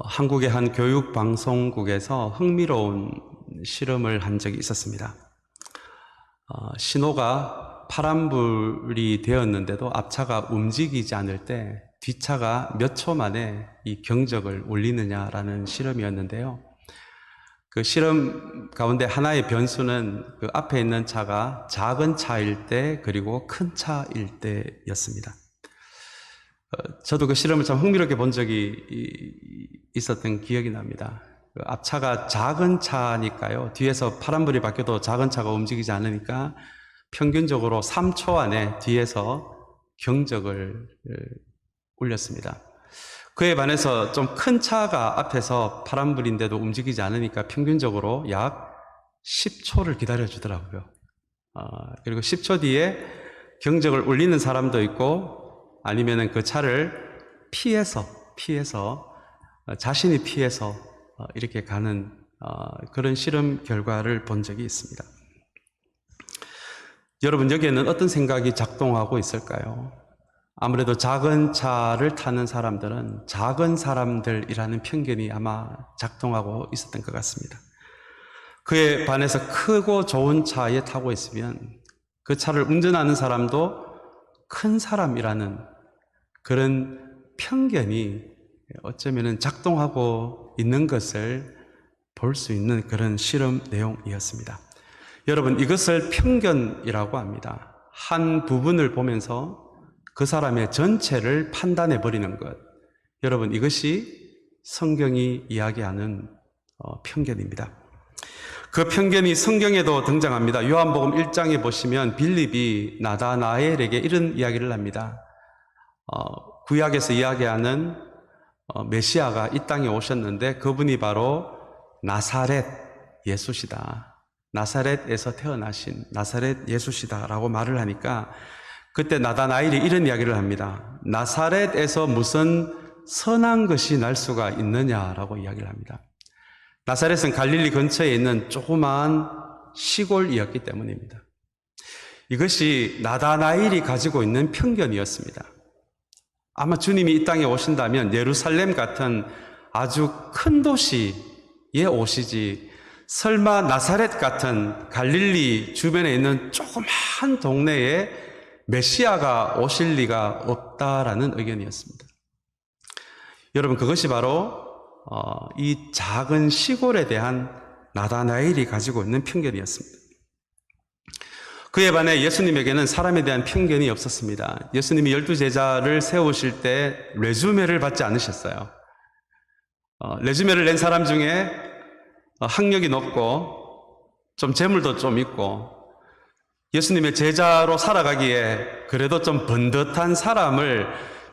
한국의 한 교육방송국에서 흥미로운 실험을 한 적이 있었습니다. 신호가 파란불이 되었는데도 앞차가 움직이지 않을 때 뒷차가 몇 초 만에 이 경적을 울리느냐라는 실험이었는데요. 그 실험 가운데 하나의 변수는 그 앞에 있는 차가 작은 차일 때 그리고 큰 차일 때였습니다. 저도 그 실험을 참 흥미롭게 본 적이 있었던 기억이 납니다. 그 앞차가 작은 차니까요. 뒤에서 파란불이 바뀌어도 작은 차가 움직이지 않으니까 평균적으로 3초 안에 뒤에서 경적을 울렸습니다. 그에 반해서 좀 큰 차가 앞에서 파란불인데도 움직이지 않으니까 평균적으로 약 10초를 기다려주더라고요. 그리고 10초 뒤에 경적을 울리는 사람도 있고 아니면은 그 차를 피해서 자신이 피해서 이렇게 가는 그런 실험 결과를 본 적이 있습니다. 여러분, 여기에는 어떤 생각이 작동하고 있을까요? 아무래도 작은 차를 타는 사람들은 작은 사람들이라는 편견이 아마 작동하고 있었던 것 같습니다. 그에 반해서 크고 좋은 차에 타고 있으면 그 차를 운전하는 사람도 큰 사람이라는 그런 편견이 어쩌면 작동하고 있는 것을 볼 수 있는 그런 실험 내용이었습니다. 여러분, 이것을 편견이라고 합니다. 한 부분을 보면서 그 사람의 전체를 판단해 버리는 것. 여러분, 이것이 성경이 이야기하는 편견입니다. 그 편견이 성경에도 등장합니다. 요한복음 1장에 보시면 빌립이 나다나엘에게 이런 이야기를 합니다. 구약에서 이야기하는 메시아가 이 땅에 오셨는데 그분이 바로 나사렛 예수시다. 나사렛에서 태어나신 나사렛 예수시다 라고 말을 하니까 그때 나다나엘이 이런 이야기를 합니다. 나사렛에서 무슨 선한 것이 날 수가 있느냐라고 이야기를 합니다. 나사렛은 갈릴리 근처에 있는 조그마한 시골이었기 때문입니다. 이것이 나다나엘이 가지고 있는 편견이었습니다. 아마 주님이 이 땅에 오신다면 예루살렘 같은 아주 큰 도시에 오시지 설마 나사렛 같은 갈릴리 주변에 있는 조그마한 동네에 메시아가 오실 리가 없다라는 의견이었습니다. 여러분, 그것이 바로 이 작은 시골에 대한 나다나엘이 가지고 있는 편견이었습니다. 그에 반해 예수님에게는 사람에 대한 편견이 없었습니다. 예수님이 12제자를 세우실 때 레주메를 받지 않으셨어요. 레주메를 낸 사람 중에 학력이 높고 좀 재물도 좀 있고 예수님의 제자로 살아가기에 그래도 좀 번듯한 사람을,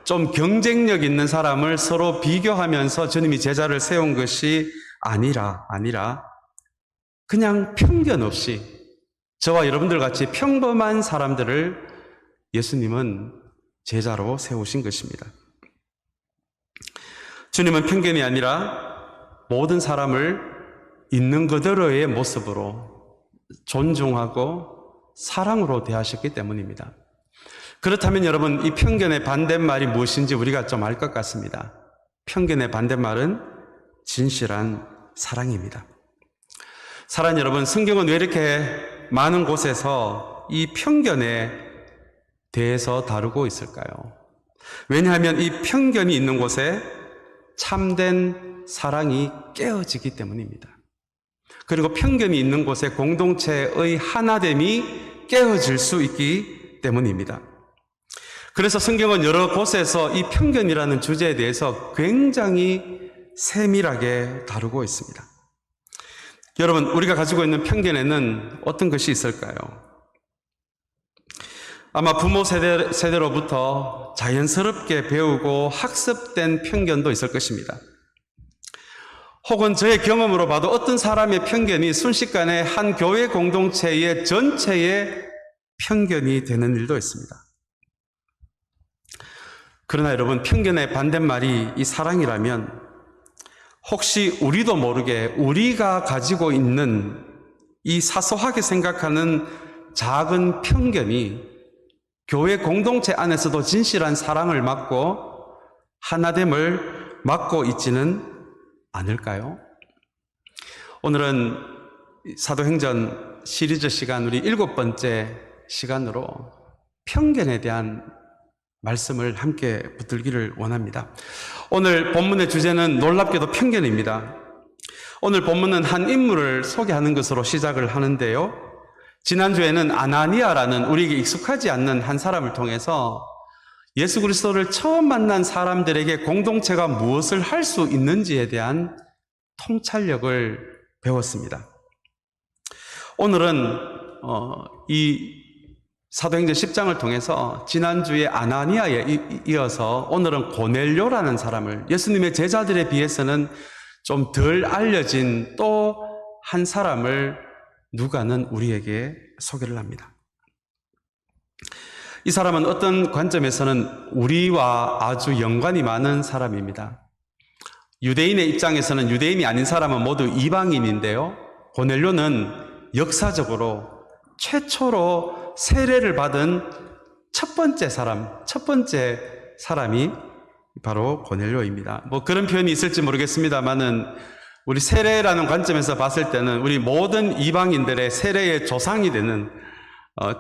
좀 경쟁력 있는 사람을 서로 비교하면서 주님이 제자를 세운 것이 아니라 그냥 편견 없이 저와 여러분들 같이 평범한 사람들을 예수님은 제자로 세우신 것입니다. 주님은 편견이 아니라 모든 사람을 있는 그대로의 모습으로 존중하고 사랑으로 대하셨기 때문입니다. 그렇다면 여러분, 이 편견의 반대말이 무엇인지 우리가 좀 알 것 같습니다. 편견의 반대말은 진실한 사랑입니다. 사랑 여러분, 성경은 왜 이렇게 많은 곳에서 이 편견에 대해서 다루고 있을까요? 왜냐하면 이 편견이 있는 곳에 참된 사랑이 깨어지기 때문입니다. 그리고 편견이 있는 곳에 공동체의 하나됨이 깨어질 수 있기 때문입니다. 그래서 성경은 여러 곳에서 이 편견이라는 주제에 대해서 굉장히 세밀하게 다루고 있습니다. 여러분, 우리가 가지고 있는 편견에는 어떤 것이 있을까요? 아마 부모 세대로부터 자연스럽게 배우고 학습된 편견도 있을 것입니다. 혹은 저의 경험으로 봐도 어떤 사람의 편견이 순식간에 한 교회 공동체의 전체의 편견이 되는 일도 있습니다. 그러나 여러분, 편견의 반대말이 이 사랑이라면 혹시 우리도 모르게 우리가 가지고 있는 이 사소하게 생각하는 작은 편견이 교회 공동체 안에서도 진실한 사랑을 막고 하나됨을 막고 있지는 않을까요? 오늘은 사도행전 시리즈 시간 우리 7번째 시간으로 편견에 대한 말씀을 함께 붙들기를 원합니다. 오늘 본문의 주제는 놀랍게도 편견입니다. 오늘 본문은 한 인물을 소개하는 것으로 시작을 하는데요. 지난주에는 아나니아라는 우리에게 익숙하지 않는 한 사람을 통해서 예수 그리스도를 처음 만난 사람들에게 공동체가 무엇을 할 수 있는지에 대한 통찰력을 배웠습니다. 오늘은 이 사도행전 10장을 통해서 지난주에 아나니아에 이어서 오늘은 고넬료라는 사람을, 예수님의 제자들에 비해서는 좀 덜 알려진 또 한 사람을 누가는 우리에게 소개를 합니다. 이 사람은 어떤 관점에서는 우리와 아주 연관이 많은 사람입니다. 유대인의 입장에서는 유대인이 아닌 사람은 모두 이방인인데요. 고넬료는 역사적으로 최초로 세례를 받은 첫 번째 사람이 바로 고넬료입니다. 뭐 그런 표현이 있을지 모르겠습니다만은 우리 세례라는 관점에서 봤을 때는 우리 모든 이방인들의 세례의 조상이 되는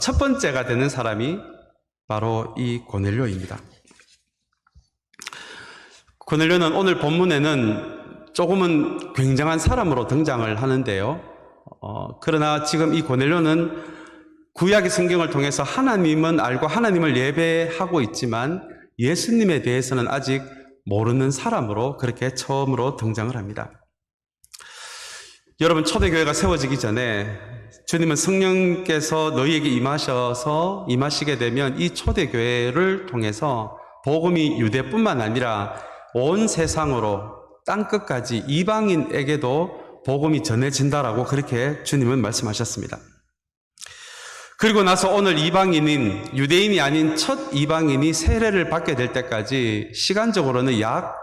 첫 번째가 되는 사람이 바로 이 고넬료입니다. 고넬료는 오늘 본문에는 조금은 굉장한 사람으로 등장을 하는데요. 그러나 지금 이 고넬료는 구약의 성경을 통해서 하나님은 알고 하나님을 예배하고 있지만 예수님에 대해서는 아직 모르는 사람으로 그렇게 처음으로 등장을 합니다. 여러분, 초대교회가 세워지기 전에 주님은 성령께서 너희에게 임하시게 되면 이 초대교회를 통해서 복음이 유대뿐만 아니라 온 세상으로 땅끝까지 이방인에게도 복음이 전해진다라고 그렇게 주님은 말씀하셨습니다. 그리고 나서 오늘 이방인인, 유대인이 아닌 첫 이방인이 세례를 받게 될 때까지 시간적으로는 약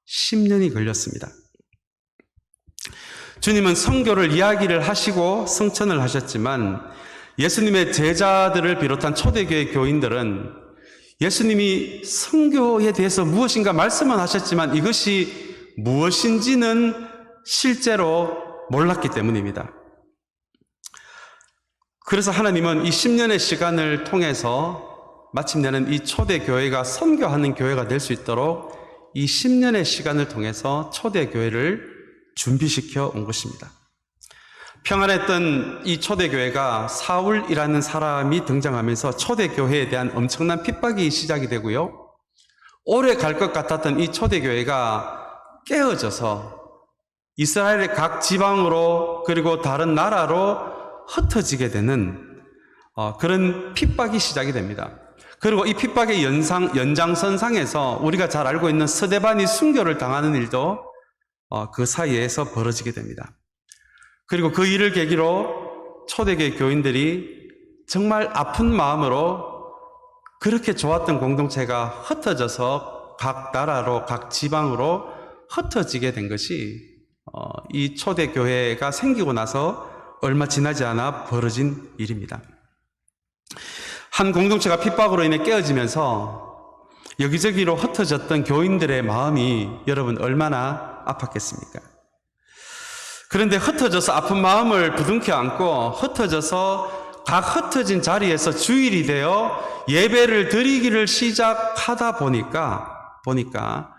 10년이 걸렸습니다. 주님은 선교를 이야기를 하시고 성천을 하셨지만 예수님의 제자들을 비롯한 초대교회 교인들은 예수님이 선교에 대해서 무엇인가 말씀은 하셨지만 이것이 무엇인지는 실제로 몰랐기 때문입니다. 그래서 하나님은 이 10년의 시간을 통해서 마침내는 이 초대교회가 선교하는 교회가 될 수 있도록 이 10년의 시간을 통해서 초대교회를 준비시켜 온 것입니다. 평안했던 이 초대교회가 사울이라는 사람이 등장하면서 초대교회에 대한 엄청난 핍박이 시작이 되고요. 오래 갈 것 같았던 이 초대교회가 깨어져서 이스라엘의 각 지방으로 그리고 다른 나라로 흩어지게 되는 그런 핍박이 시작이 됩니다. 그리고 이 핍박의 연장선상에서 우리가 잘 알고 있는 스데반이 순교를 당하는 일도 그 사이에서 벌어지게 됩니다. 그리고 그 일을 계기로 초대교회 교인들이 정말 아픈 마음으로 그렇게 좋았던 공동체가 흩어져서 각 나라로 각 지방으로 흩어지게 된 것이 이 초대교회가 생기고 나서 얼마 지나지 않아 벌어진 일입니다. 한 공동체가 핍박으로 인해 깨어지면서 여기저기로 흩어졌던 교인들의 마음이 여러분 얼마나 아팠겠습니까? 그런데 흩어져서 아픈 마음을 부둥켜 안고 흩어져서 각 흩어진 자리에서 주일이 되어 예배를 드리기를 시작하다 보니까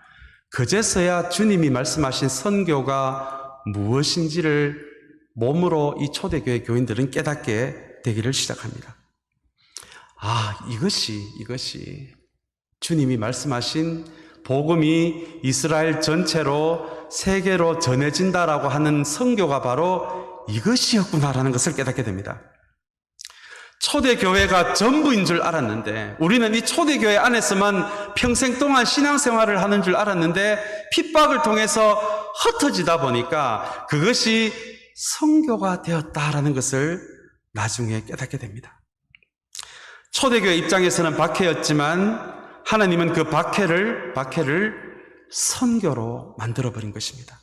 그제서야 주님이 말씀하신 선교가 무엇인지를 몸으로 이 초대교회 교인들은 깨닫게 되기를 시작합니다. 이것이 주님이 말씀하신 복음이 이스라엘 전체로 세계로 전해진다라고 하는 선교가 바로 이것이었구나라는 것을 깨닫게 됩니다. 초대교회가 전부인 줄 알았는데 우리는 이 초대교회 안에서만 평생 동안 신앙생활을 하는 줄 알았는데 핍박을 통해서 흩어지다 보니까 그것이 선교가 되었다라는 것을 나중에 깨닫게 됩니다. 초대교회 입장에서는 박해였지만 하나님은 그 박해를 선교로 만들어버린 것입니다.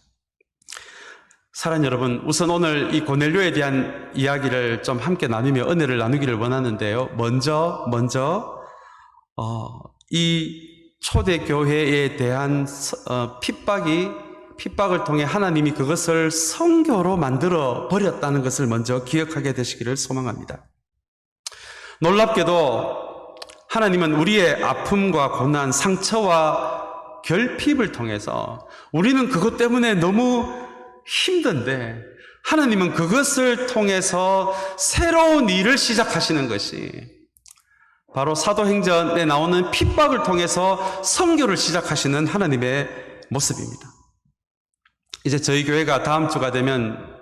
사랑하는 여러분, 우선 오늘 이 고넬료에 대한 이야기를 좀 함께 나누며 은혜를 나누기를 원하는데요. 먼저 이 초대교회에 대한 핍박이 핍박을 통해 하나님이 그것을 선교로 만들어 버렸다는 것을 먼저 기억하게 되시기를 소망합니다. 놀랍게도 하나님은 우리의 아픔과 고난, 상처와 결핍을 통해서 우리는 그것 때문에 너무 힘든데 하나님은 그것을 통해서 새로운 일을 시작하시는 것이 바로 사도행전에 나오는 핍박을 통해서 선교를 시작하시는 하나님의 모습입니다. 이제 저희 교회가 다음 주가 되면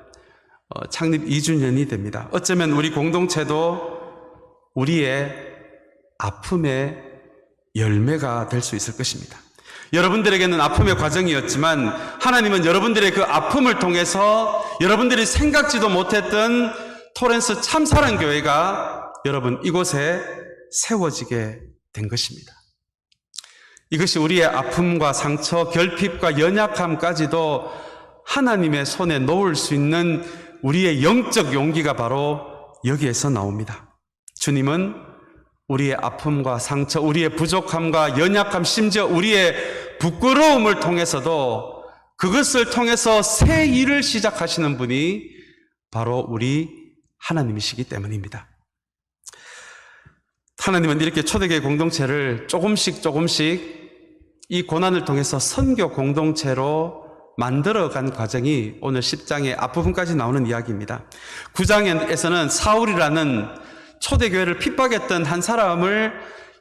창립 2주년이 됩니다. 어쩌면 우리 공동체도 우리의 아픔의 열매가 될 수 있을 것입니다. 여러분들에게는 아픔의 과정이었지만 하나님은 여러분들의 그 아픔을 통해서 여러분들이 생각지도 못했던 토렌스 참사랑교회가 여러분 이곳에 세워지게 된 것입니다. 이것이 우리의 아픔과 상처, 결핍과 연약함까지도 하나님의 손에 놓을 수 있는 우리의 영적 용기가 바로 여기에서 나옵니다. 주님은 우리의 아픔과 상처, 우리의 부족함과 연약함, 심지어 우리의 부끄러움을 통해서도 그것을 통해서 새 일을 시작하시는 분이 바로 우리 하나님이시기 때문입니다. 하나님은 이렇게 초대교회 공동체를 조금씩 이 고난을 통해서 선교 공동체로 만들어간 과정이 오늘 10장의 앞부분까지 나오는 이야기입니다. 9장에서는 사울이라는 초대교회를 핍박했던 한 사람을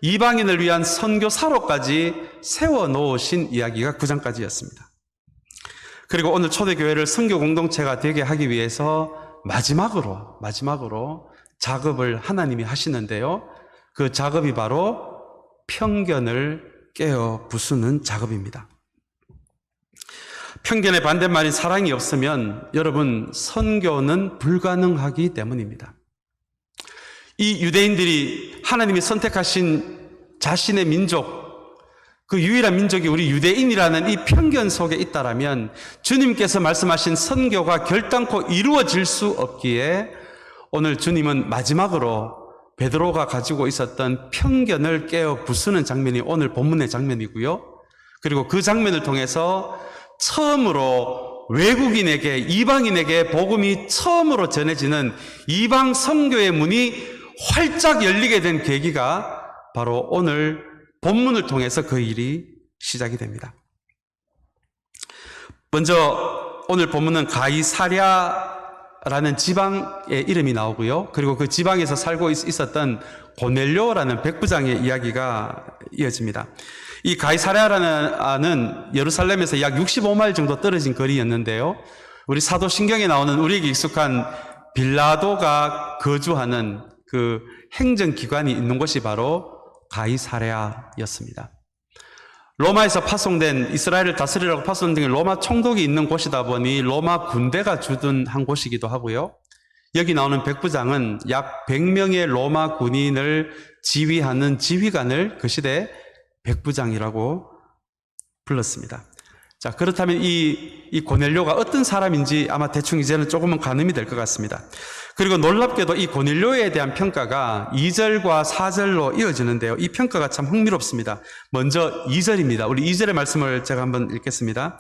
이방인을 위한 선교사로까지 세워놓으신 이야기가 9장까지였습니다. 그리고 오늘 초대교회를 선교 공동체가 되게 하기 위해서 마지막으로 작업을 하나님이 하시는데요. 그 작업이 바로 편견을 깨어 부수는 작업입니다. 편견의 반대말인 사랑이 없으면 여러분 선교는 불가능하기 때문입니다. 이 유대인들이 하나님이 선택하신 자신의 민족, 그 유일한 민족이 우리 유대인이라는 이 편견 속에 있다라면 주님께서 말씀하신 선교가 결단코 이루어질 수 없기에 오늘 주님은 마지막으로 베드로가 가지고 있었던 편견을 깨어 부수는 장면이 오늘 본문의 장면이고요. 그리고 그 장면을 통해서 처음으로 외국인에게, 이방인에게 복음이 처음으로 전해지는 이방 선교의 문이 활짝 열리게 된 계기가 바로 오늘 본문을 통해서 그 일이 시작이 됩니다. 먼저 오늘 본문은 가이사랴라는 지방의 이름이 나오고요. 그리고 그 지방에서 살고 있었던 고넬료라는 백부장의 이야기가 이어집니다. 이 가이사랴라는 예루살렘에서 약 65마일 정도 떨어진 거리였는데요. 우리 사도신경에 나오는 우리에게 익숙한 빌라도가 거주하는 그 행정기관이 있는 곳이 바로 가이사랴였습니다. 로마에서 파송된 이스라엘을 다스리라고 파송된 로마 총독이 있는 곳이다 보니 로마 군대가 주둔한 곳이기도 하고요. 여기 나오는 백부장은 약 100명의 로마 군인을 지휘하는 지휘관을 그 시대 백부장이라고 불렀습니다. 자, 그렇다면 이 고넬료가 어떤 사람인지 아마 대충 이제는 조금은 가늠이 될 것 같습니다. 그리고 놀랍게도 이 고넬료에 대한 평가가 2절과 4절로 이어지는데요. 이 평가가 참 흥미롭습니다. 먼저 2절입니다. 우리 2절의 말씀을 제가 한번 읽겠습니다.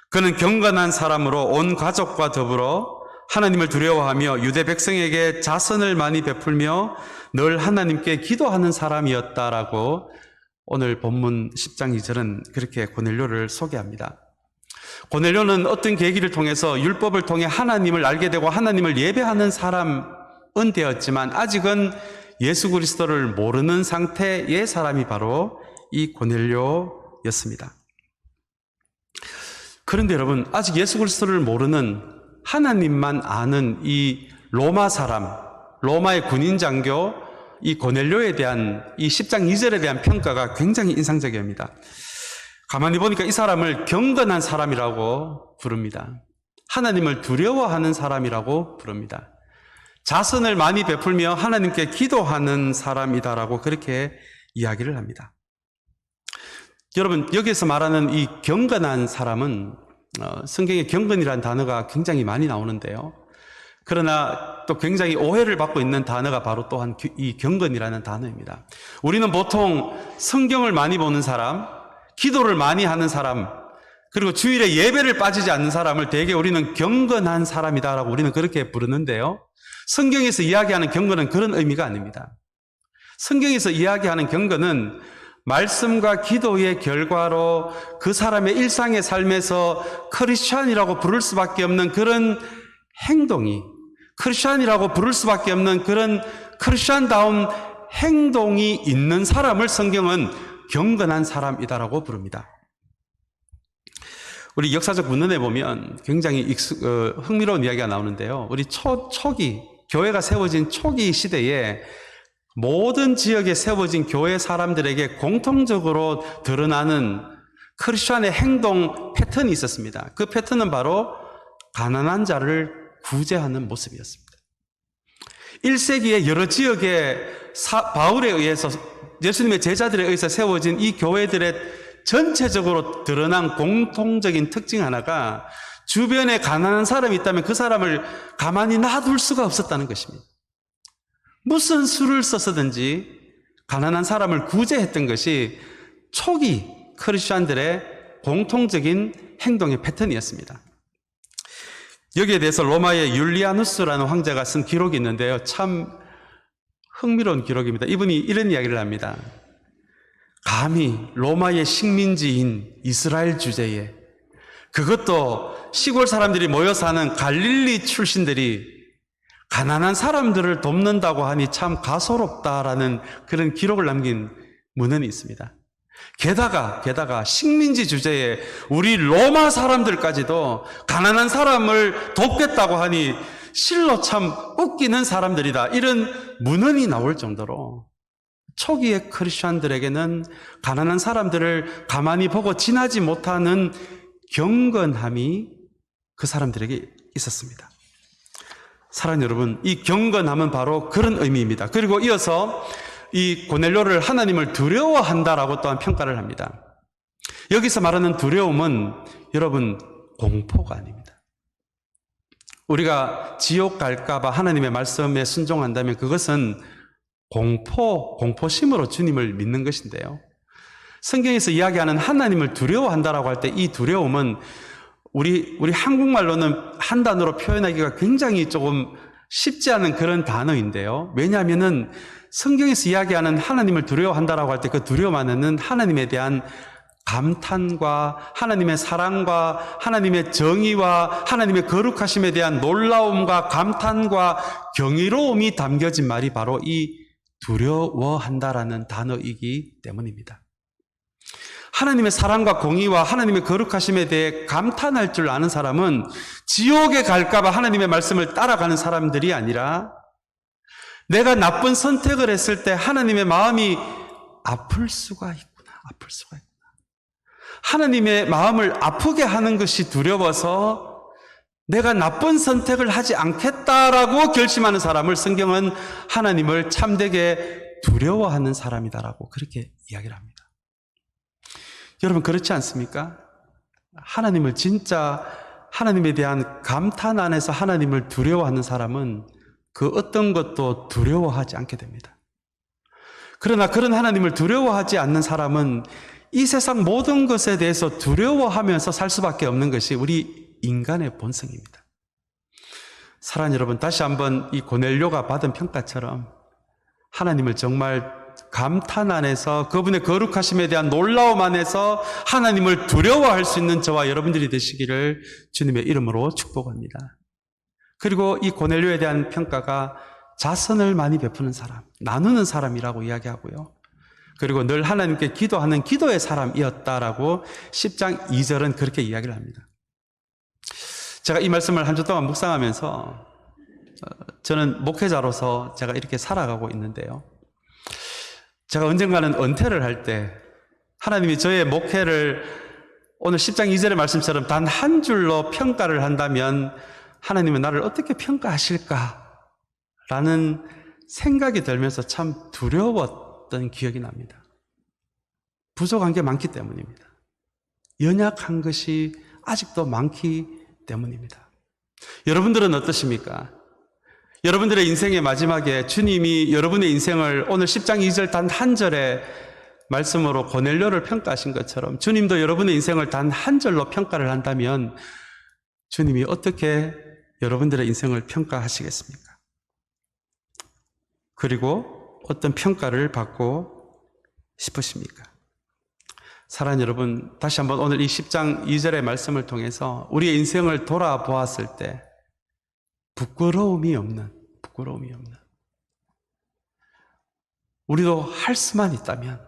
그는 경건한 사람으로 온 가족과 더불어 하나님을 두려워하며 유대 백성에게 자선을 많이 베풀며 늘 하나님께 기도하는 사람이었다라고 오늘 본문 10장 2절은 그렇게 고넬료를 소개합니다. 고넬료는 어떤 계기를 통해서 율법을 통해 하나님을 알게 되고 하나님을 예배하는 사람은 되었지만 아직은 예수 그리스도를 모르는 상태의 사람이 바로 이 고넬료였습니다. 그런데 여러분, 아직 예수 그리스도를 모르는 하나님만 아는 이 로마 사람, 로마의 군인 장교 이 고넬료에 대한 이 10장 2절에 대한 평가가 굉장히 인상적입니다. 가만히 보니까 이 사람을 경건한 사람이라고 부릅니다. 하나님을 두려워하는 사람이라고 부릅니다. 자선을 많이 베풀며 하나님께 기도하는 사람이다라고 그렇게 이야기를 합니다. 여러분, 여기에서 말하는 이 경건한 사람은 성경에 경건이라는 단어가 굉장히 많이 나오는데요. 그러나 또 굉장히 오해를 받고 있는 단어가 바로 또한 이 경건이라는 단어입니다. 우리는 보통 성경을 많이 보는 사람, 기도를 많이 하는 사람, 그리고 주일에 예배를 빠지지 않는 사람을 대개 우리는 경건한 사람이다라고 우리는 그렇게 부르는데요. 성경에서 이야기하는 경건은 그런 의미가 아닙니다. 성경에서 이야기하는 경건은 말씀과 기도의 결과로 그 사람의 일상의 삶에서 크리스찬이라고 부를 수밖에 없는 그런 행동이, 크리스찬이라고 부를 수밖에 없는 그런 크리스찬다운 행동이 있는 사람을 성경은 경건한 사람이다라고 부릅니다. 우리 역사적 문헌에 보면 굉장히 흥미로운 이야기가 나오는데요. 우리 초기, 교회가 세워진 초기 시대에 모든 지역에 세워진 교회 사람들에게 공통적으로 드러나는 크리스천의 행동 패턴이 있었습니다. 그 패턴은 바로 가난한 자를 구제하는 모습이었습니다. 1세기에 여러 지역에 바울에 의해서 예수님의 제자들에 의해서 세워진 이 교회들의 전체적으로 드러난 공통적인 특징 하나가 주변에 가난한 사람이 있다면 그 사람을 가만히 놔둘 수가 없었다는 것입니다. 무슨 수를 써서든지 가난한 사람을 구제했던 것이 초기 크리스천들의 공통적인 행동의 패턴이었습니다. 여기에 대해서 로마의 율리아누스라는 황제가 쓴 기록이 있는데요. 참 흥미로운 기록입니다. 이분이 이런 이야기를 합니다. 감히 로마의 식민지인 이스라엘 주제에, 그것도 시골 사람들이 모여 사는 갈릴리 출신들이 가난한 사람들을 돕는다고 하니 참 가소롭다라는 그런 기록을 남긴 문헌이 있습니다. 게다가 식민지 주제에 우리 로마 사람들까지도 가난한 사람을 돕겠다고 하니 실로 참 웃기는 사람들이다, 이런 문헌이 나올 정도로 초기의 크리스천들에게는 가난한 사람들을 가만히 보고 지나지 못하는 경건함이 그 사람들에게 있었습니다. 사랑하는 여러분, 이 경건함은 바로 그런 의미입니다. 그리고 이어서 이 고넬료를 하나님을 두려워한다라고 또한 평가를 합니다. 여기서 말하는 두려움은 여러분 공포가 아닙니다. 우리가 지옥 갈까봐 하나님의 말씀에 순종한다면 그것은 공포심으로 주님을 믿는 것인데요. 성경에서 이야기하는 하나님을 두려워한다라고 할 때 이 두려움은 우리 한국말로는 한 단어로 표현하기가 굉장히 조금 쉽지 않은 그런 단어인데요. 왜냐하면은 성경에서 이야기하는 하나님을 두려워한다라고 할 때 그 두려움 안에는 하나님에 대한 감탄과 하나님의 사랑과 하나님의 정의와 하나님의 거룩하심에 대한 놀라움과 감탄과 경이로움이 담겨진 말이 바로 이 두려워한다라는 단어이기 때문입니다. 하나님의 사랑과 공의와 하나님의 거룩하심에 대해 감탄할 줄 아는 사람은 지옥에 갈까봐 하나님의 말씀을 따라가는 사람들이 아니라 내가 나쁜 선택을 했을 때 하나님의 마음이 아플 수가 있구나. 하나님의 마음을 아프게 하는 것이 두려워서 내가 나쁜 선택을 하지 않겠다라고 결심하는 사람을 성경은 하나님을 참되게 두려워하는 사람이다라고 그렇게 이야기를 합니다. 여러분, 그렇지 않습니까? 하나님을 진짜 하나님에 대한 감탄 안에서 하나님을 두려워하는 사람은 그 어떤 것도 두려워하지 않게 됩니다. 그러나 그런 하나님을 두려워하지 않는 사람은 이 세상 모든 것에 대해서 두려워하면서 살 수밖에 없는 것이 우리 인간의 본성입니다. 사랑하는 여러분, 다시 한번 이 고넬료가 받은 평가처럼 하나님을 정말 감탄 안에서 그분의 거룩하심에 대한 놀라움 안에서 하나님을 두려워할 수 있는 저와 여러분들이 되시기를 주님의 이름으로 축복합니다. 그리고 이 고넬료에 대한 평가가 자선을 많이 베푸는 사람, 나누는 사람이라고 이야기하고요. 그리고 늘 하나님께 기도하는 기도의 사람이었다라고 10장 2절은 그렇게 이야기를 합니다. 제가 이 말씀을 한 주 동안 묵상하면서 저는 목회자로서 제가 이렇게 살아가고 있는데요. 제가 언젠가는 은퇴를 할 때 하나님이 저의 목회를 오늘 10장 2절의 말씀처럼 단 한 줄로 평가를 한다면 하나님은 나를 어떻게 평가하실까라는 생각이 들면서 참 두려웠던 기억이 납니다. 부족한 게 많기 때문입니다. 연약한 것이 아직도 많기 때문입니다. 여러분들은 어떠십니까? 여러분들의 인생의 마지막에 주님이 여러분의 인생을 오늘 10장 2절 단 한 절에 말씀으로 고넬료를 평가하신 것처럼 주님도 여러분의 인생을 단 한 절로 평가를 한다면 주님이 어떻게 여러분들의 인생을 평가하시겠습니까? 그리고 어떤 평가를 받고 싶으십니까? 사랑하는 여러분, 다시 한번 오늘 이 10장 2절의 말씀을 통해서 우리의 인생을 돌아보았을 때 부끄러움이 없는 우리도 할 수만 있다면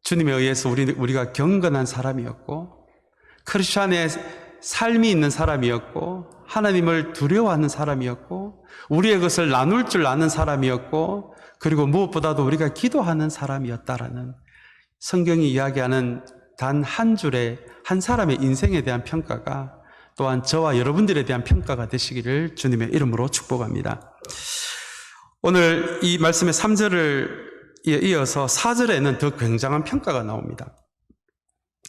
주님에 의해서 우리가 경건한 사람이었고 크리스찬의 삶이 있는 사람이었고 하나님을 두려워하는 사람이었고 우리의 것을 나눌 줄 아는 사람이었고 그리고 무엇보다도 우리가 기도하는 사람이었다라는 성경이 이야기하는 단 한 줄의 한 사람의 인생에 대한 평가가 또한 저와 여러분들에 대한 평가가 되시기를 주님의 이름으로 축복합니다. 오늘 이 말씀의 3절을 이어서 4절에는 더 굉장한 평가가 나옵니다.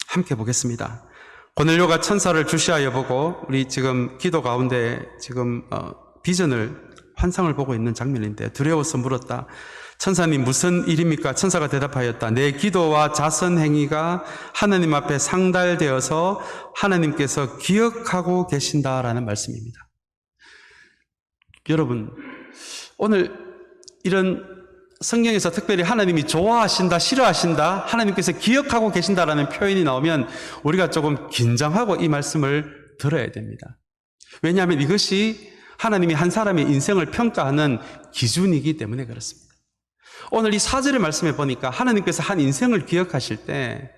함께 보겠습니다. 고넬료가 천사를 주시하여 보고 우리 지금 기도 가운데 지금 비전을 환상을 보고 있는 장면인데 두려워서 물었다. 천사님 무슨 일입니까? 천사가 대답하였다. 내 기도와 자선 행위가 하나님 앞에 상달되어서 하나님께서 기억하고 계신다라는 말씀입니다. 여러분, 오늘 이런 성경에서 특별히 하나님이 좋아하신다, 싫어하신다, 하나님께서 기억하고 계신다라는 표현이 나오면 우리가 조금 긴장하고 이 말씀을 들어야 됩니다. 왜냐하면 이것이 하나님이 한 사람의 인생을 평가하는 기준이기 때문에 그렇습니다. 오늘 이 4절의 말씀에 보니까 하나님께서 한 인생을 기억하실 때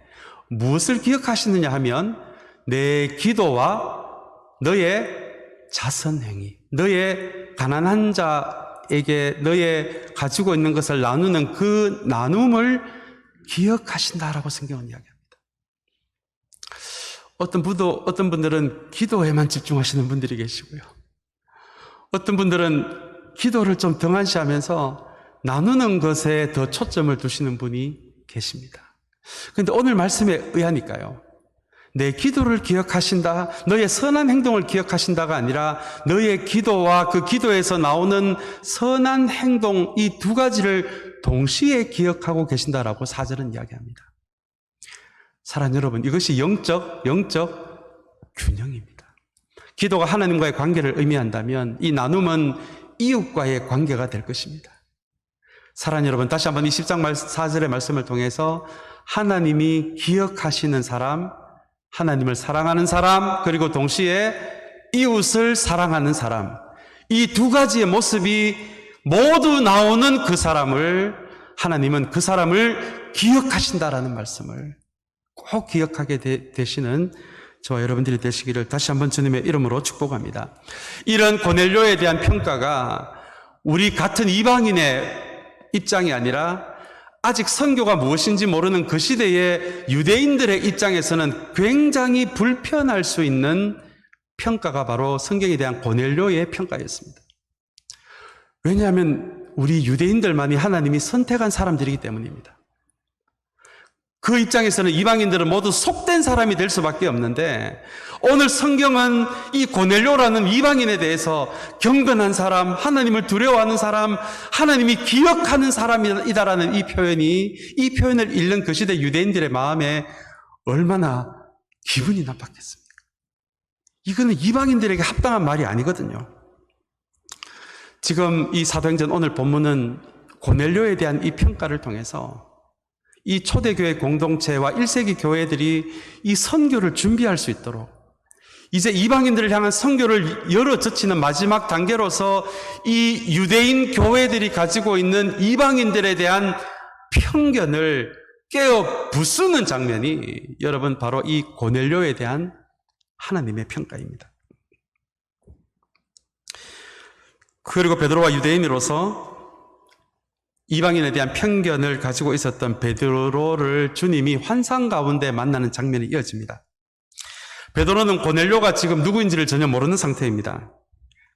무엇을 기억하시느냐 하면 내 기도와 너의 자선행위, 너의 가난한 자에게 너의 가지고 있는 것을 나누는 그 나눔을 기억하신다라고 성경은 이야기합니다. 어떤 분들은 기도에만 집중하시는 분들이 계시고요. 어떤 분들은 기도를 좀 등한시하면서 나누는 것에 더 초점을 두시는 분이 계십니다. 그런데 오늘 말씀에 의하니까요. 내 기도를 기억하신다, 너의 선한 행동을 기억하신다가 아니라 너의 기도와 그 기도에서 나오는 선한 행동 이 두 가지를 동시에 기억하고 계신다라고 4절은 이야기합니다. 사랑하는 여러분, 이것이 영적 균형입니다. 기도가 하나님과의 관계를 의미한다면 이 나눔은 이웃과의 관계가 될 것입니다. 사랑하는 여러분, 다시 한번 이 10장 4절의 말씀을 통해서 하나님이 기억하시는 사람, 하나님을 사랑하는 사람, 그리고 동시에 이웃을 사랑하는 사람, 이 두 가지의 모습이 모두 나오는 그 사람을 하나님은 그 사람을 기억하신다라는 말씀을 꼭 기억하게 되시는 저와 여러분들이 되시기를 다시 한번 주님의 이름으로 축복합니다. 이런 고넬료에 대한 평가가 우리 같은 이방인의 입장이 아니라 아직 선교가 무엇인지 모르는 그 시대의 유대인들의 입장에서는 굉장히 불편할 수 있는 평가가 바로 성경에 대한 고넬료의 평가였습니다. 왜냐하면 우리 유대인들만이 하나님이 선택한 사람들이기 때문입니다. 그 입장에서는 이방인들은 모두 속된 사람이 될 수밖에 없는데 오늘 성경은 이 고넬료라는 이방인에 대해서 경건한 사람, 하나님을 두려워하는 사람, 하나님이 기억하는 사람이다라는 이 표현을 읽는 그 시대 유대인들의 마음에 얼마나 기분이 나빴겠습니까? 이거는 이방인들에게 합당한 말이 아니거든요. 지금 이 사도행전 오늘 본문은 고넬료에 대한 이 평가를 통해서 이 초대교회 공동체와 1세기 교회들이 이 선교를 준비할 수 있도록 이제 이방인들을 향한 선교를 열어젖히는 마지막 단계로서 이 유대인 교회들이 가지고 있는 이방인들에 대한 편견을 깨어 부수는 장면이 여러분 바로 이 고넬료에 대한 하나님의 평가입니다. 그리고 베드로와 유대인으로서 이방인에 대한 편견을 가지고 있었던 베드로를 주님이 환상 가운데 만나는 장면이 이어집니다. 베드로는 고넬료가 지금 누구인지를 전혀 모르는 상태입니다.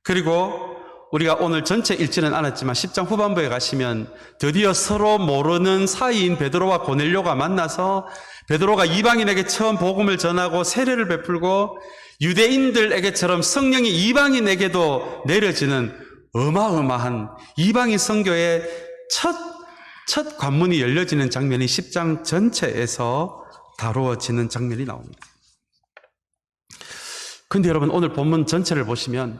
그리고 우리가 오늘 전체 읽지는 않았지만 10장 후반부에 가시면 드디어 서로 모르는 사이인 베드로와 고넬료가 만나서 베드로가 이방인에게 처음 복음을 전하고 세례를 베풀고 유대인들에게처럼 성령이 이방인에게도 내려지는 어마어마한 이방인 선교의 첫 첫 관문이 열려지는 장면이 10장 전체에서 다루어지는 장면이 나옵니다. 근데 여러분, 오늘 본문 전체를 보시면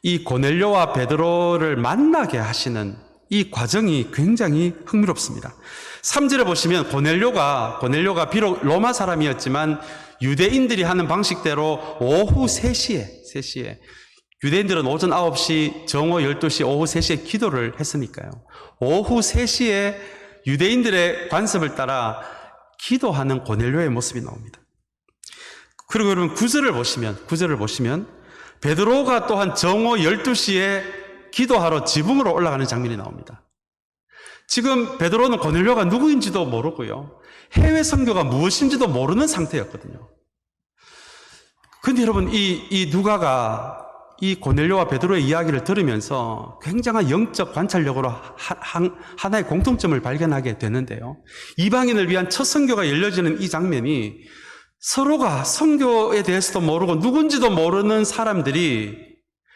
이 고넬료와 베드로를 만나게 하시는 이 과정이 굉장히 흥미롭습니다. 3절에 보시면 고넬료가 비록 로마 사람이었지만 유대인들이 하는 방식대로 오후 3시에 유대인들은 오전 9시, 정오 12시, 오후 3시에 기도를 했으니까요. 오후 3시에 유대인들의 관습을 따라 기도하는 고넬료의 모습이 나옵니다. 그리고 여러분 9절을 보시면 베드로가 또한 정오 12시에 기도하러 지붕으로 올라가는 장면이 나옵니다. 지금 베드로는 고넬료가 누구인지도 모르고요. 해외 선교가 무엇인지도 모르는 상태였거든요. 근데 여러분, 이 누가가 이 고넬료와 베드로의 이야기를 들으면서 굉장한 영적 관찰력으로 하나의 공통점을 발견하게 되는데요. 이방인을 위한 첫 선교가 열려지는 이 장면이 서로가 선교에 대해서도 모르고 누군지도 모르는 사람들이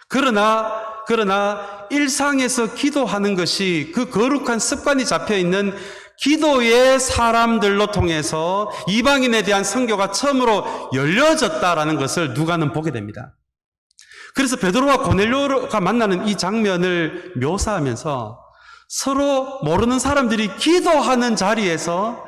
그러나 일상에서 기도하는 것이 그 거룩한 습관이 잡혀있는 기도의 사람들로 통해서 이방인에 대한 선교가 처음으로 열려졌다라는 것을 누가는 보게 됩니다. 그래서 베드로와 고넬료가 만나는 이 장면을 묘사하면서 서로 모르는 사람들이 기도하는 자리에서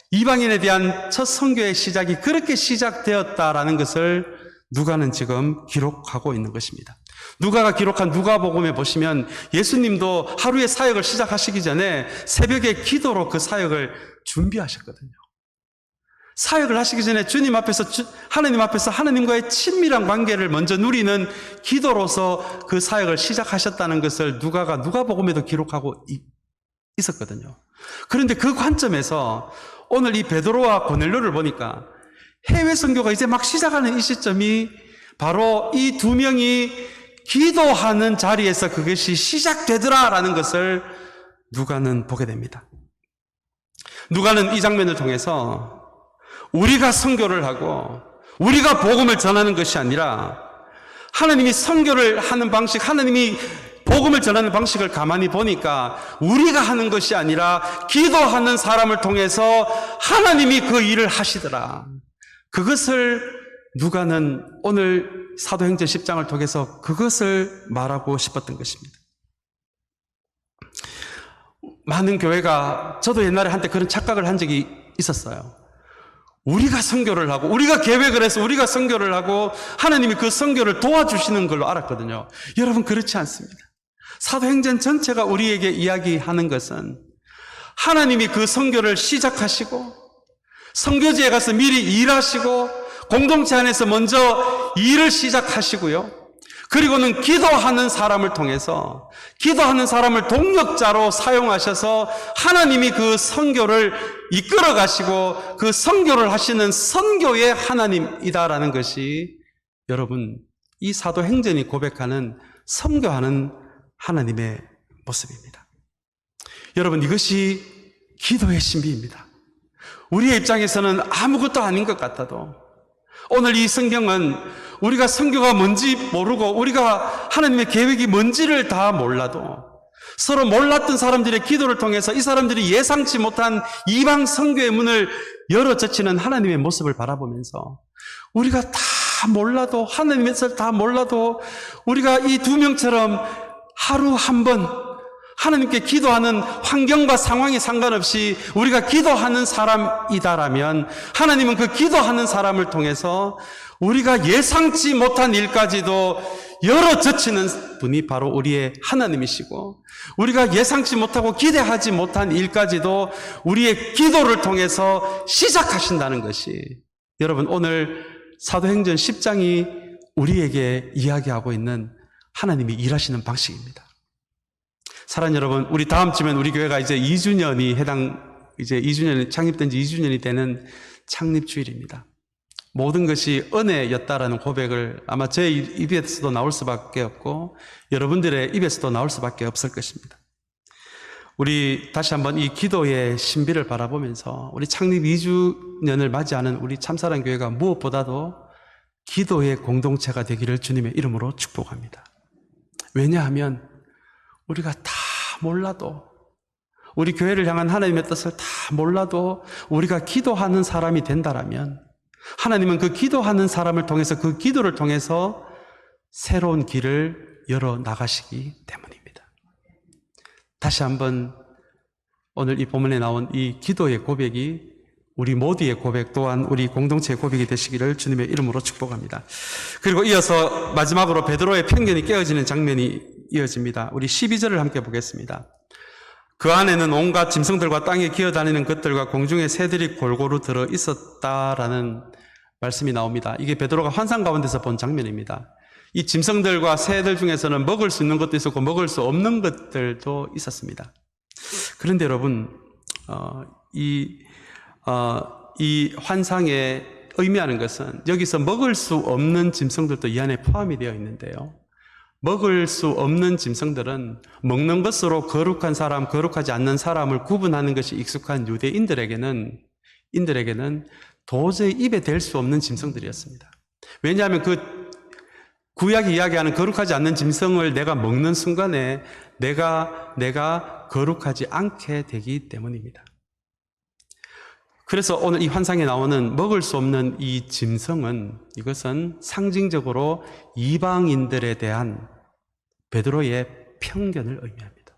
이방인에 대한 첫 선교의 시작이 그렇게 시작되었다라는 것을 누가는 지금 기록하고 있는 것입니다. 누가가 기록한 누가복음에 보시면 예수님도 하루의 사역을 시작하시기 전에 새벽에 기도로 그 사역을 준비하셨거든요. 사역을 하시기 전에 주님 앞에서 하나님 앞에서 하나님과의 친밀한 관계를 먼저 누리는 기도로서 그 사역을 시작하셨다는 것을 누가가 누가복음에도 기록하고 있었거든요. 그런데 그 관점에서 오늘 이 베드로와 고넬료를 보니까 해외 선교가 이제 막 시작하는 이 시점이 바로 이 두 명이 기도하는 자리에서 그것이 시작되더라라는 것을 누가는 보게 됩니다. 누가는 이 장면을 통해서 우리가 선교를 하고 우리가 복음을 전하는 것이 아니라 하나님이 선교를 하는 방식, 하나님이 복음을 전하는 방식을 가만히 보니까 우리가 하는 것이 아니라 기도하는 사람을 통해서 하나님이 그 일을 하시더라. 그것을 누가는 오늘 사도행전 10장을 통해서 그것을 말하고 싶었던 것입니다. 많은 교회가, 저도 옛날에 한때 그런 착각을 한 적이 있었어요. 우리가 선교를 하고 우리가 계획을 해서 우리가 선교를 하고 하나님이 그 선교를 도와주시는 걸로 알았거든요. 여러분, 그렇지 않습니다. 사도행전 전체가 우리에게 이야기하는 것은 하나님이 그 선교를 시작하시고 선교지에 가서 미리 일하시고 공동체 안에서 먼저 일을 시작하시고요. 그리고는 기도하는 사람을 통해서 기도하는 사람을 동력자로 사용하셔서 하나님이 그 선교를 이끌어 가시고 그 선교를 하시는 선교의 하나님이다라는 것이 여러분, 이 사도행전이 고백하는 선교하는 하나님의 모습입니다. 여러분, 이것이 기도의 신비입니다. 우리의 입장에서는 아무것도 아닌 것 같아도 오늘 이 성경은 우리가 선교가 뭔지 모르고 우리가 하나님의 계획이 뭔지를 다 몰라도 서로 몰랐던 사람들의 기도를 통해서 이 사람들이 예상치 못한 이방 선교의 문을 열어젖히는 하나님의 모습을 바라보면서 우리가 다 몰라도, 하나님의 뜻을 다 몰라도 우리가 이 두 명처럼 하루 한 번 하나님께 기도하는 환경과 상황에 상관없이 우리가 기도하는 사람이다라면 하나님은 그 기도하는 사람을 통해서 우리가 예상치 못한 일까지도 열어젖히는 분이 바로 우리의 하나님이시고 우리가 예상치 못하고 기대하지 못한 일까지도 우리의 기도를 통해서 시작하신다는 것이 여러분, 오늘 사도행전 10장이 우리에게 이야기하고 있는 하나님이 일하시는 방식입니다. 사랑하는 여러분, 우리 다음 주면 우리 교회가 이제 2주년이 창립된 지 2주년이 되는 창립주일입니다. 모든 것이 은혜였다라는 고백을 아마 제 입에서도 나올 수밖에 없고 여러분들의 입에서도 나올 수밖에 없을 것입니다. 우리 다시 한번 이 기도의 신비를 바라보면서 우리 창립 2주년을 맞이하는 우리 참사랑 교회가 무엇보다도 기도의 공동체가 되기를 주님의 이름으로 축복합니다. 왜냐하면 우리가 다 몰라도 우리 교회를 향한 하나님의 뜻을 다 몰라도 우리가 기도하는 사람이 된다라면 하나님은 그 기도하는 사람을 통해서 그 기도를 통해서 새로운 길을 열어 나가시기 때문입니다. 다시 한번 오늘 이 본문에 나온 이 기도의 고백이 우리 모두의 고백 또한 우리 공동체의 고백이 되시기를 주님의 이름으로 축복합니다. 그리고 이어서 마지막으로 베드로의 편견이 깨어지는 장면이 이어집니다. 우리 12절을 함께 보겠습니다. 그 안에는 온갖 짐승들과 땅에 기어다니는 것들과 공중의 새들이 골고루 들어 있었다라는 말씀이 나옵니다. 이게 베드로가 환상 가운데서 본 장면입니다. 이 짐승들과 새들 중에서는 먹을 수 있는 것도 있었고 먹을 수 없는 것들도 있었습니다. 그런데 여러분, 이 환상에 의미하는 것은 여기서 먹을 수 없는 짐승들도 이 안에 포함이 되어 있는데요. 먹을 수 없는 짐승들은 먹는 것으로 거룩한 사람, 거룩하지 않는 사람을 구분하는 것이 익숙한 유대인들에게는 도저히 입에 댈 수 없는 짐승들이었습니다. 왜냐하면 그 구약이 이야기하는 거룩하지 않는 짐승을 내가 먹는 순간에 내가 거룩하지 않게 되기 때문입니다. 그래서 오늘 이 환상에 나오는 먹을 수 없는 이 짐승은 이것은 상징적으로 이방인들에 대한 베드로의 편견을 의미합니다.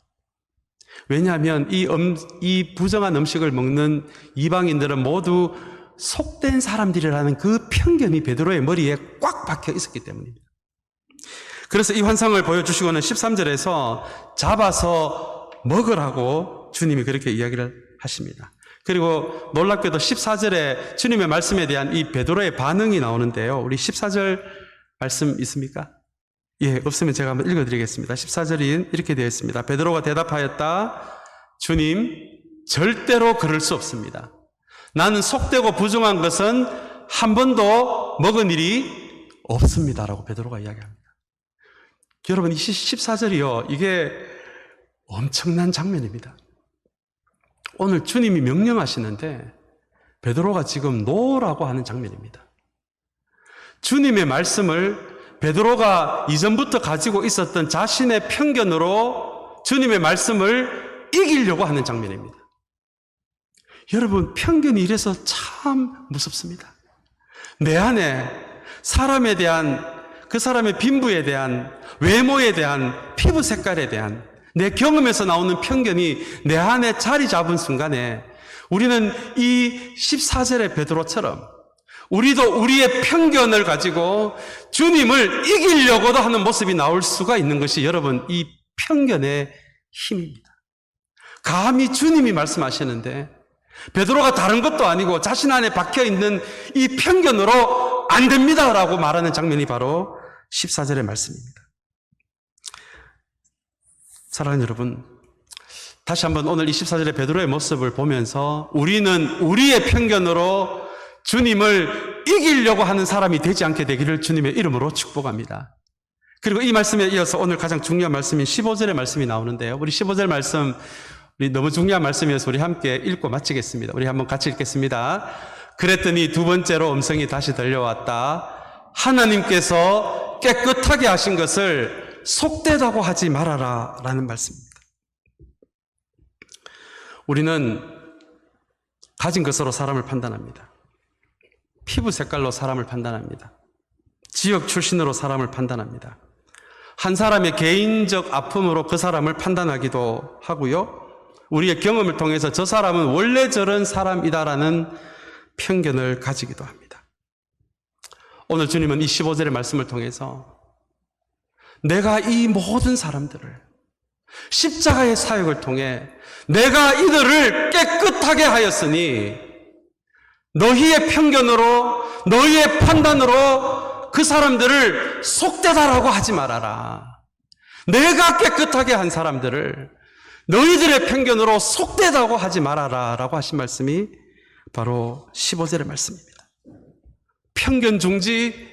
왜냐하면 이 부정한 음식을 먹는 이방인들은 모두 속된 사람들이라는 그 편견이 베드로의 머리에 꽉 박혀 있었기 때문입니다. 그래서 이 환상을 보여주시고는 13절에서 잡아서 먹으라고 주님이 그렇게 이야기를 하십니다. 그리고 놀랍게도 14절에 주님의 말씀에 대한 이 베드로의 반응이 나오는데요. 우리 14절 말씀 있습니까? 예, 없으면 제가 한번 읽어드리겠습니다. 14절이 이렇게 되어 있습니다. 베드로가 대답하였다. 주님, 절대로 그럴 수 없습니다. 나는 속되고 부정한 것은 한 번도 먹은 일이 없습니다라고 베드로가 이야기합니다. 여러분, 이 14절이요, 이게 엄청난 장면입니다. 오늘 주님이 명령하시는데 베드로가 지금 노라고 하는 장면입니다. 주님의 말씀을 베드로가 이전부터 가지고 있었던 자신의 편견으로 주님의 말씀을 이기려고 하는 장면입니다. 여러분, 편견이 이래서 참 무섭습니다. 내 안에 사람에 대한, 그 사람의 빈부에 대한, 외모에 대한, 피부 색깔에 대한 내 경험에서 나오는 편견이 내 안에 자리 잡은 순간에 우리는 이 14절의 베드로처럼 우리도 우리의 편견을 가지고 주님을 이기려고도 하는 모습이 나올 수가 있는 것이 여러분, 이 편견의 힘입니다. 감히 주님이 말씀하시는데 베드로가 다른 것도 아니고 자신 안에 박혀있는 이 편견으로 안 됩니다라고 말하는 장면이 바로 14절의 말씀입니다. 사랑하는 여러분, 다시 한번 오늘 24절의 베드로의 모습을 보면서 우리는 우리의 편견으로 주님을 이기려고 하는 사람이 되지 않게 되기를 주님의 이름으로 축복합니다. 그리고 이 말씀에 이어서 오늘 가장 중요한 말씀인 15절의 말씀이 나오는데요. 우리 15절 말씀, 우리 너무 중요한 말씀이어서 우리 함께 읽고 마치겠습니다. 우리 한번 같이 읽겠습니다. 그랬더니 두 번째로 음성이 다시 들려왔다. 하나님께서 깨끗하게 하신 것을 속되다고 하지 말아라 라는 말씀입니다. 우리는 가진 것으로 사람을 판단합니다. 피부 색깔로 사람을 판단합니다. 지역 출신으로 사람을 판단합니다. 한 사람의 개인적 아픔으로 그 사람을 판단하기도 하고요. 우리의 경험을 통해서 저 사람은 원래 저런 사람이다라는 편견을 가지기도 합니다. 오늘 주님은 이 15절의 말씀을 통해서 내가 이 모든 사람들을 십자가의 사역을 통해 내가 이들을 깨끗하게 하였으니 너희의 편견으로 너희의 판단으로 그 사람들을 속되다라고 하지 말아라. 내가 깨끗하게 한 사람들을 너희들의 편견으로 속되다고 하지 말아라 라고 하신 말씀이 바로 15절의 말씀입니다. 편견 중지,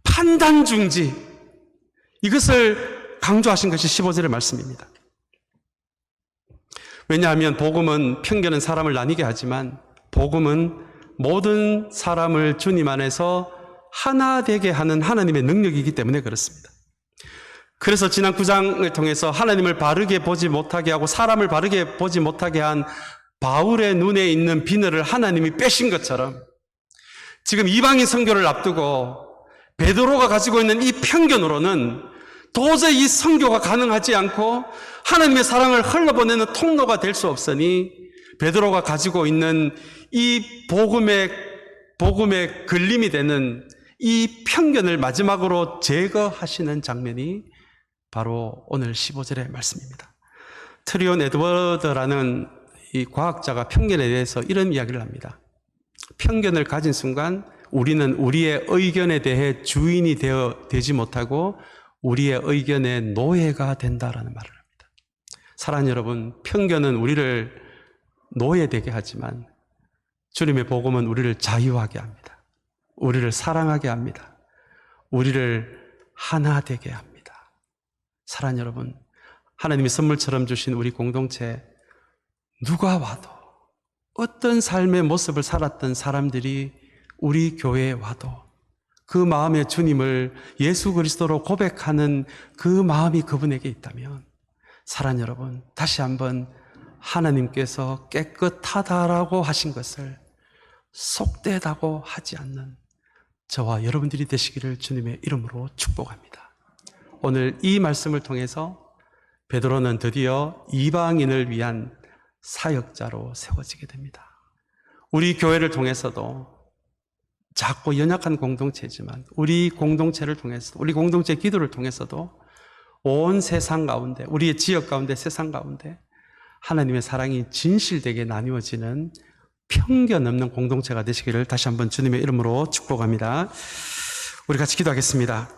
판단 중지, 이것을 강조하신 것이 15절의 말씀입니다. 왜냐하면 복음은, 편견은 사람을 나뉘게 하지만 복음은 모든 사람을 주님 안에서 하나 되게 하는 하나님의 능력이기 때문에 그렇습니다. 그래서 지난 9장을 통해서 하나님을 바르게 보지 못하게 하고 사람을 바르게 보지 못하게 한 바울의 눈에 있는 비늘을 하나님이 빼신 것처럼 지금 이방인 선교를 앞두고 베드로가 가지고 있는 이 편견으로는 도저히 이 선교가 가능하지 않고 하나님의 사랑을 흘러보내는 통로가 될 수 없으니 베드로가 가지고 있는 이 복음의 걸림이 되는 이 편견을 마지막으로 제거하시는 장면이 바로 오늘 15절의 말씀입니다. 트리온 에드워드라는 이 과학자가 편견에 대해서 이런 이야기를 합니다. 편견을 가진 순간 우리는 우리의 의견에 대해 주인이 되지 못하고 우리의 의견의 노예가 된다라는 말을 합니다. 사랑하는 여러분, 편견은 우리를 노예되게 하지만 주님의 복음은 우리를 자유하게 합니다. 우리를 사랑하게 합니다. 우리를 하나 되게 합니다. 사랑하는 여러분, 하나님이 선물처럼 주신 우리 공동체, 누가 와도 어떤 삶의 모습을 살았던 사람들이 우리 교회에 와도 그 마음의 주님을 예수 그리스도로 고백하는 그 마음이 그분에게 있다면, 사랑하는 여러분, 다시 한번 하나님께서 깨끗하다라고 하신 것을 속되다고 하지 않는 저와 여러분들이 되시기를 주님의 이름으로 축복합니다. 오늘 이 말씀을 통해서 베드로는 드디어 이방인을 위한 사역자로 세워지게 됩니다. 우리 교회를 통해서도 작고 연약한 공동체지만 우리 공동체를 통해서, 우리 공동체 기도를 통해서도 온 세상 가운데, 우리의 지역 가운데, 세상 가운데 하나님의 사랑이 진실되게 나누어지는 편견 없는 공동체가 되시기를 다시 한번 주님의 이름으로 축복합니다. 우리 같이 기도하겠습니다.